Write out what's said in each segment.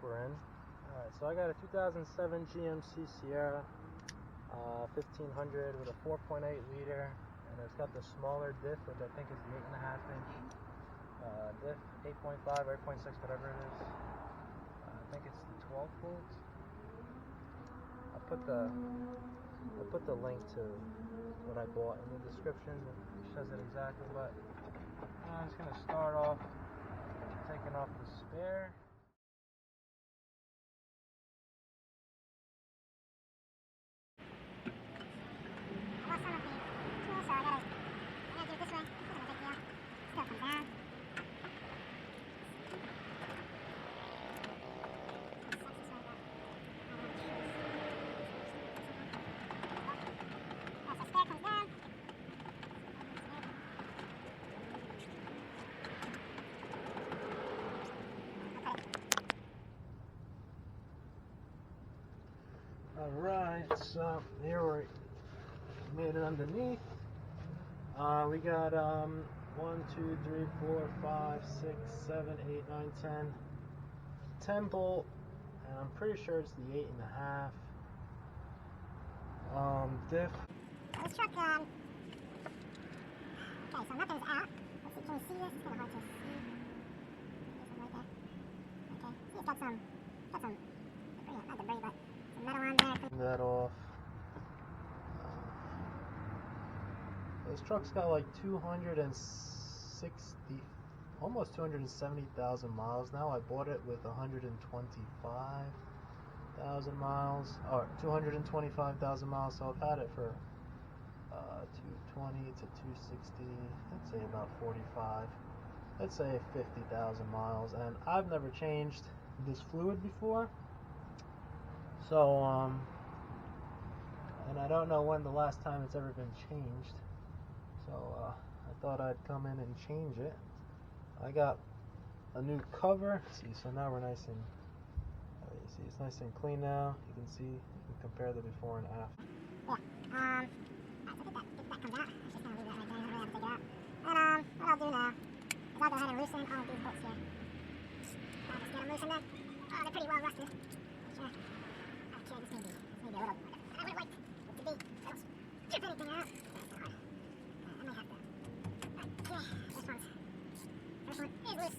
we're in. Alright, so I got a 2007 GMC Sierra 1500 with a 4.8 liter, and it's got the smaller diff, which I think is the 8.5 inch diff, 8.5 or 8.6, whatever it is. I think it's the 12 volt. I'll put the link to what I bought in the description. It says it exactly, but I'm just going to start off taking off the spare. Alright, so here we made it underneath. We got 1, 2, 3, 4, 5, 6, 7, 8, 9, 10 bolt, and I'm pretty sure it's the 8.5 diff. This truck, okay, so nothing's out. Let's see, can you see this? It's kind of hard to see. Right there. Okay, see, it's got some debris, not debris, but some metal on there. That off. This truck's got like 260, almost 270,000 miles now. I bought it with 125,000 miles, or 225,000 miles, so I've had it for 220 to 260, let's say about 45, let's say 50,000 miles, and I've never changed this fluid before, so and I don't know when the last time it's ever been changed, so I thought I'd come in and change it. I got a new cover. See, so now we're nice and you see it's nice and clean now. You can see, you can compare the before and after. Yeah. So if that comes out, I'm just gonna leave that right there. I'm gonna have to take it out. And what I'll do now is I'll go ahead and loosen all of these bolts here. I'll just get them loosened then. Oh, they're pretty well rusted. Sure. Okay, this may be a little. I would like to be. Strip anything out. That's hard. I might have to. Okay, this one is loose.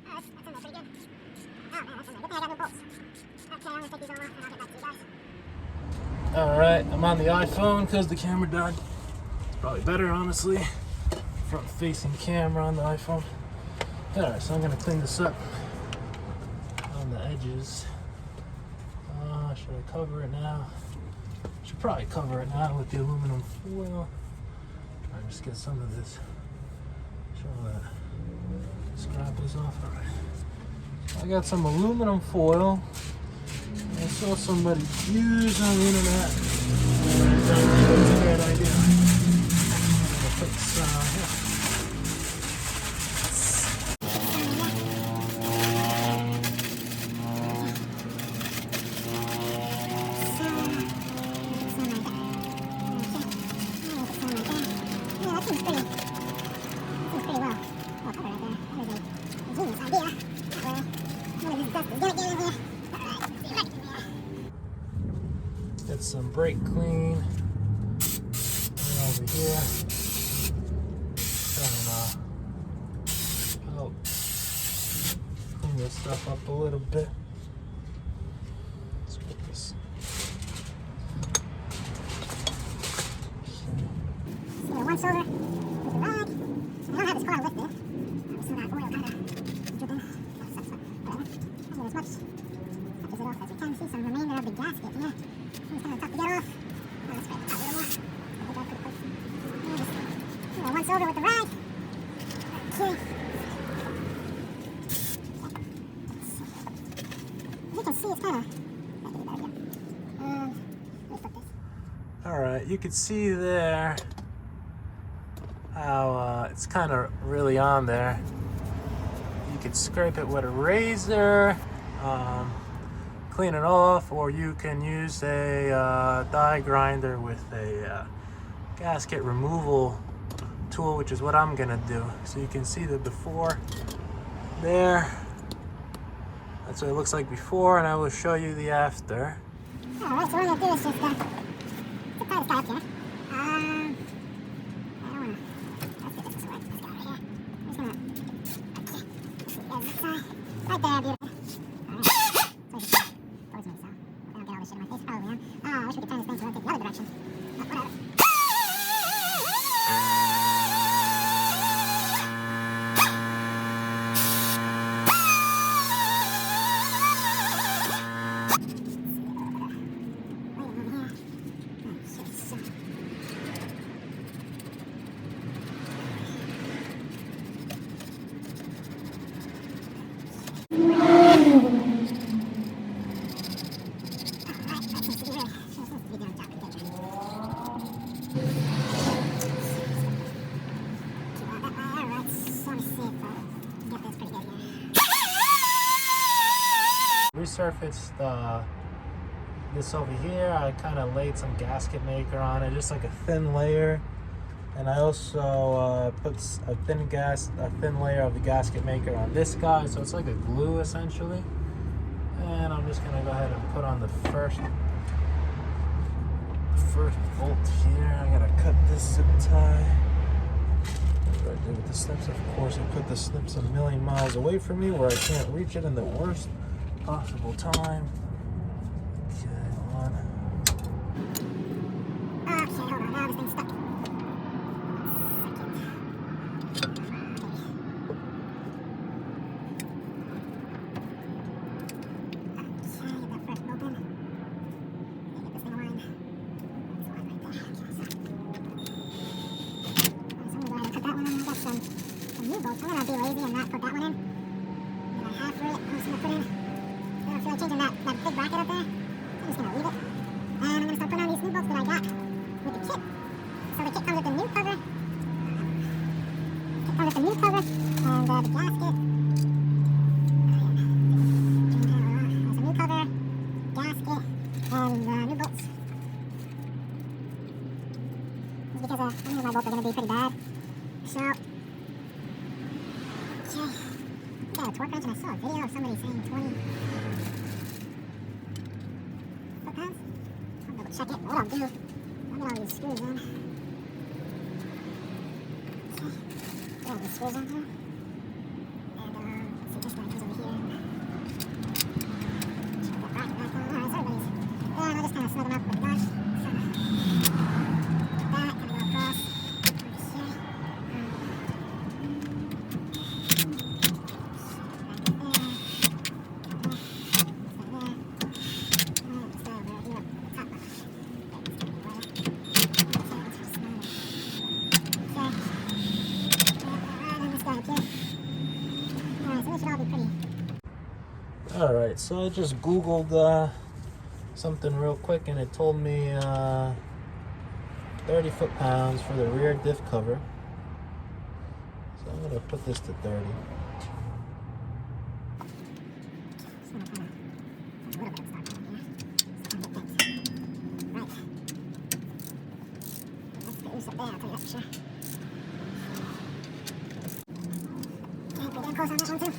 Oh, that's in there pretty good. Oh man, that's in there. Good thing I got new bolts. Okay, I'm gonna take these all off and I'll get back to you guys. Alright, I'm on the iPhone because the camera died. It's probably better, honestly. Front facing camera on the iPhone. Alright, so I'm gonna clean this up on the edges. Should I cover it now? Should probably cover it now with the aluminum foil. Try and just get some of this. Show that. Scrap this off. Alright. I got some aluminum foil. I saw somebody use on the internet. It's a great idea. I'm gonna put some here. Get some brake clean right over here. Trying to help clean this stuff up a little bit. Let's put this. So once over with the rag. So I don't have this car lifted. So that oil kind of dripping. Whatever. As much as it off as we can. See some remainder of the gasket here. It's kind of tough to get off. Let's scrape it out a little more. Once over with the rag. Okay. As you can see, it's kind of. Alright, you can see there how it's kind of really on there. You could scrape it with a razor, clean it off, or you can use a die grinder with a gasket removal tool, which is what I'm gonna do. So you can see the before there. That's what it looks like before, and I will show you the after. Alright, so what I'm gonna do is just tie this guy up here. I don't wanna. Let's get this way. This guy right here. I'm just gonna. Okay. This side. Right there, beautiful. Alright. So I just towards me, so I don't get all this shit in my face. Probably am. I wish we could turn this thing so it take the other direction. But whatever. Resurfaced this over here. I kind of laid some gasket maker on it, just like a thin layer, and I also put a thin layer of the gasket maker on this guy, so it's like a glue essentially. And I'm just gonna go ahead and put on the first bolt here. I gotta cut this zip tie. What do I do with the snips? Of course, I put the snips a million miles away from me where I can't reach it in the worst possible time. Okay, hold on. Okay, hold on. Now this thing's stuck. I'm gonna be lazy and not put that one in. And I have for it. I'm just gonna put in. I don't feel like changing that big bracket up there. I'm just gonna leave it. And I'm gonna start putting on these new bolts that I got with the kit. So the kit comes with the new cover. And the gasket. There's a new cover, gasket, and new bolts. Just because I knew my bolts are gonna be pretty bad. So. Okay, got a torque wrench, and I saw a video of somebody saying 20 foot-pounds. I'll double check it. What I'll do, I'll get all these screws in. Okay, get all these screws in here. And, let's see, this guy goes over here. Check that bracket back on. Alright, so everybody's there, and I'll just kind of snug them up with the gun. So, that, kind of go across. Alright, so I just Googled something real quick, and it told me 30 foot-pounds for the rear diff cover. So I'm going to put this to 30. Close on that one too.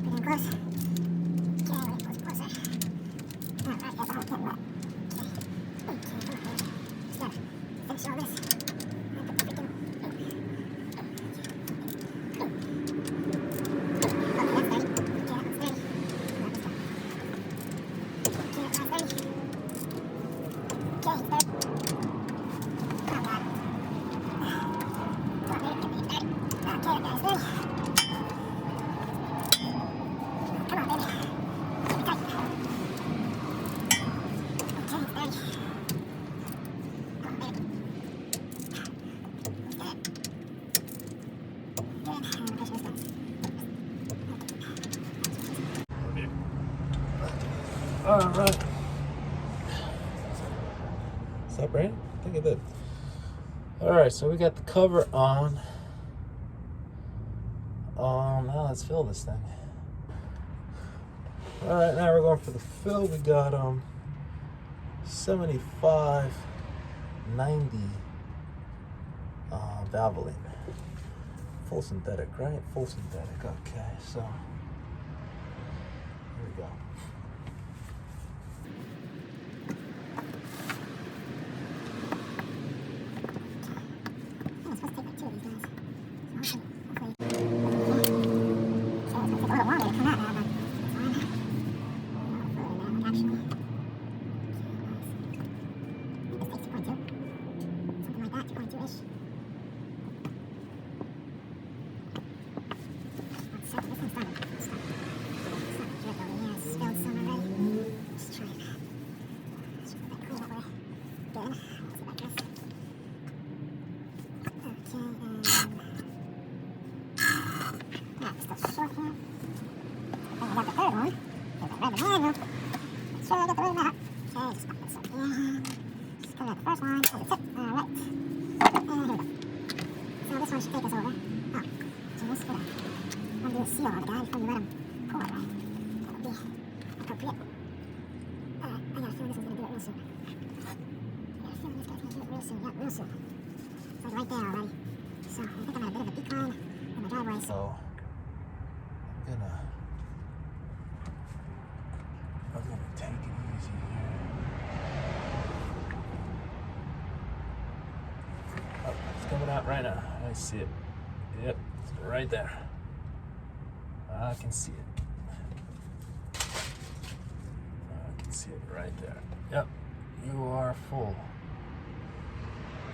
Pretty close. Okay, we're getting closer. Alright, that's all getting wet. Okay, come on, baby. Just gotta finish all this. And put the freaking. Okay, that's 30. Okay, that one's 30. Okay, that's 30. Okay, 30. Oh, God. Come on, baby, give me 30. Okay, that guy's 30. Come on, baby. Keep it tight. Okay, 30. Come on, baby. Good. Good. And the pressure is done. Alright. Is that right? I think it did. Alright, so we got the cover on. Now let's fill this thing. Alright, now we're going for the fill. We got 75/90 Valvoline. Full synthetic, right? Full synthetic. Okay, so go. I'm supposed to take like 2 of these guys. So hopefully. So it's gonna take a little longer to come out now, but it's fine. Hopefully, like actually. I think this takes 2.2. Something like that, 2.2-ish. Let's set this one's starting. It's starting to drip over here. I spilled some already. Just try it. Let's get that clean up there. Good. Let's get back to this. Okay, and still short here. Then I got the third one. There's that red banana. Make sure I get the red map. Okay, just pop this up here. Just cover out the first one as a tip. Alright. And here we go. So this one should take us over. Oh, so this could undo the seal on the guy before you let him pull it, right? That would be appropriate. Alright, I got a feeling this one's gonna do it real soon. I got a feeling this guy's gonna do it real soon. Yeah, real soon. So it's right there already. So I think I'm at a bit of a decline in my driveway. So I'm gonna take it easy here. Oh, it's coming out right now. I see it. Yep, it's right there. I can see it. I can see it right there. Yep, you are full.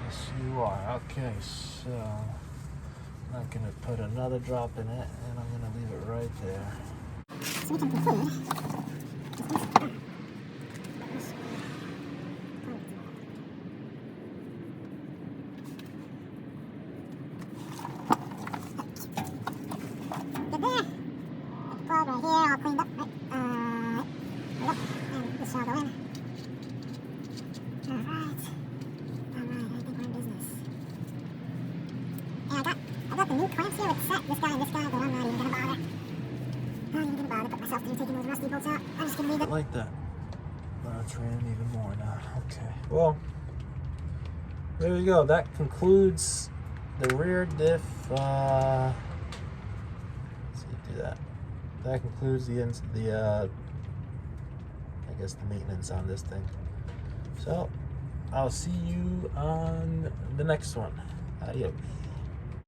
Yes, you are. Okay, so I'm not gonna put another drop in it, and I'm gonna leave it right there. So we can conclude. Good there. Got the plug right here, all cleaned up. Right. Yep. And this shall go in. Alright. I think we're in business. And I got the new clamps here with set, this guy and this guy, but I'm not even gonna bother. I'm not even gonna bother put myself through taking those rusty bolts out. I'm just gonna leave it. Like that. That's ran even more now. Okay. Well, there you go. That concludes the rear diff. Let's see, do that. That concludes the I guess the maintenance on this thing. So I'll see you on the next one. Adios.